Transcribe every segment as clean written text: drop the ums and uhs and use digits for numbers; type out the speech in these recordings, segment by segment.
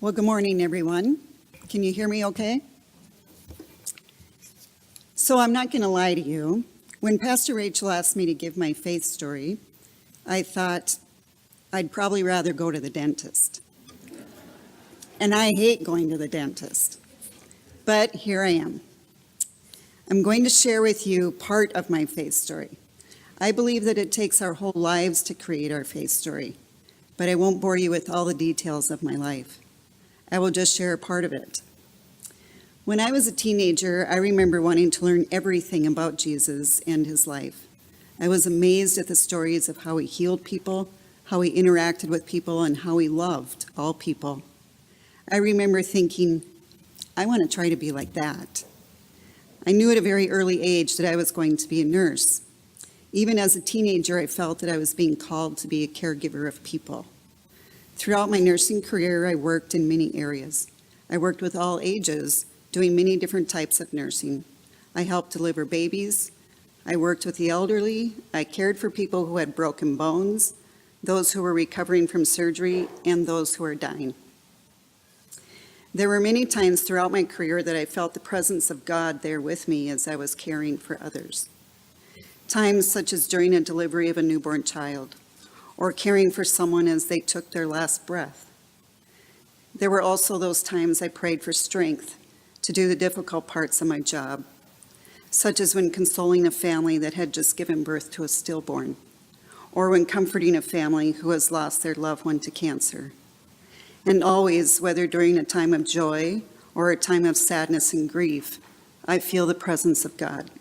Well, good morning, everyone. Can you hear me okay? So I'm not going to lie to you. When Pastor Rachel asked me to give my faith story, I thought I'd probably rather go to the dentist. And I hate going to the dentist. But here I am. I'm going to share with you part of my faith story. I believe that it takes our whole lives to create our faith story, but I won't bore you with all the details of my life. I will just share a part of it. When I was a teenager, I remember wanting to learn everything about Jesus and his life. I was amazed at the stories of how he healed people, how he interacted with people, and how he loved all people. I remember thinking, I want to try to be like that. I knew at a very early age that I was going to be a nurse. Even as a teenager, I felt that I was being called to be a caregiver of people. Throughout my nursing career, I worked in many areas. I worked with all ages, doing many different types of nursing. I helped deliver babies. I worked with the elderly. I cared for people who had broken bones, those who were recovering from surgery, and those who were dying. There were many times throughout my career that I felt the presence of God there with me as I was caring for others. Times such as during a delivery of a newborn child, or caring for someone as they took their last breath. There were also those times I prayed for strength to do the difficult parts of my job, such as when consoling a family that had just given birth to a stillborn, or when comforting a family who has lost their loved one to cancer. And always, whether during a time of joy or a time of sadness and grief, I feel the presence of God.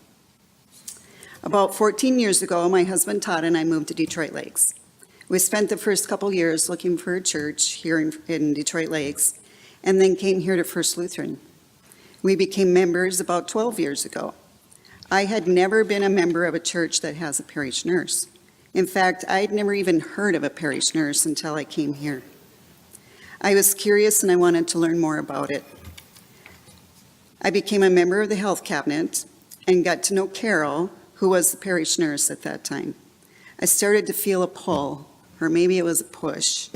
About 14 years ago, my husband Todd and I moved to Detroit Lakes. We spent the first couple years looking for a church here in Detroit Lakes, and then came here to First Lutheran. We became members about 12 years ago. I had never been a member of a church that has a parish nurse. In fact, I'd never even heard of a parish nurse until I came here. I was curious and I wanted to learn more about it. I became a member of the health cabinet and got to know Carol, who was the parish nurse at that time. I started to feel a pull, or maybe it was a push,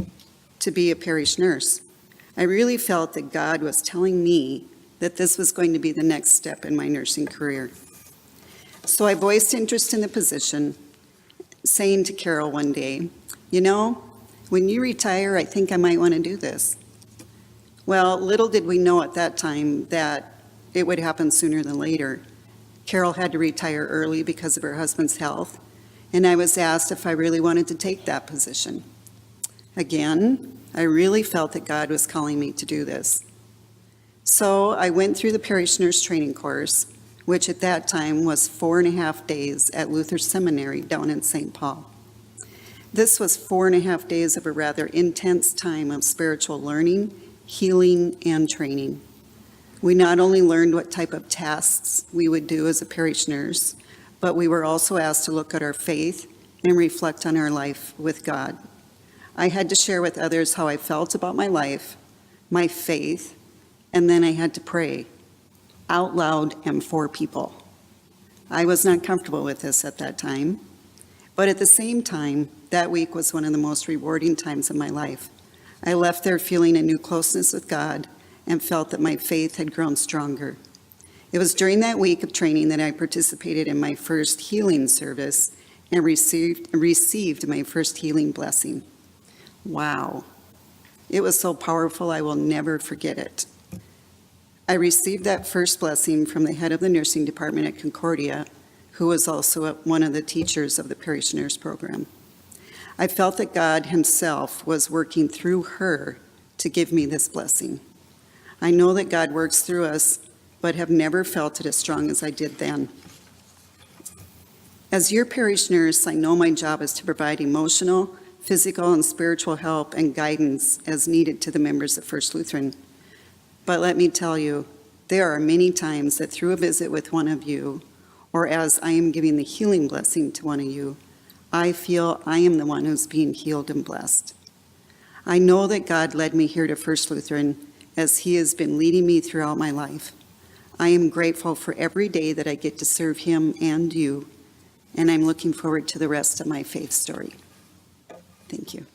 to be a parish nurse. I really felt that God was telling me that this was going to be the next step in my nursing career. So I voiced interest in the position, saying to Carol one day, you know, when you retire, I think I might want to do this. Well, little did we know at that time that it would happen sooner than later. Carol had to retire early because of her husband's health, and I was asked if I really wanted to take that position. Again, I really felt that God was calling me to do this. So I went through the parish nurse training course, which at that time was 4.5 days at Lutheran Seminary down in St. Paul. This was 4.5 days of a rather intense time of spiritual learning, healing, and training. We not only learned what type of tasks we would do as a parish nurse, but we were also asked to look at our faith and reflect on our life with God. I had to share with others how I felt about my life, my faith, and then I had to pray out loud and for people. I was not comfortable with this at that time, but at the same time, that week was one of the most rewarding times of my life. I left there feeling a new closeness with God and felt that my faith had grown stronger. It was during that week of training that I participated in my first healing service and received my first healing blessing. Wow. It was so powerful, I will never forget it. I received that first blessing from the head of the nursing department at Concordia, who was also one of the teachers of the parish nurse program. I felt that God himself was working through her to give me this blessing. I know that God works through us, but have never felt it as strong as I did then. As your parish nurse, I know my job is to provide emotional, physical, and spiritual help and guidance as needed to the members of First Lutheran. But let me tell you, there are many times that through a visit with one of you, or as I am giving the healing blessing to one of you, I feel I am the one who's being healed and blessed. I know that God led me here to First Lutheran as he has been leading me throughout my life. I am grateful for every day that I get to serve him and you, and I'm looking forward to the rest of my faith story. Thank you.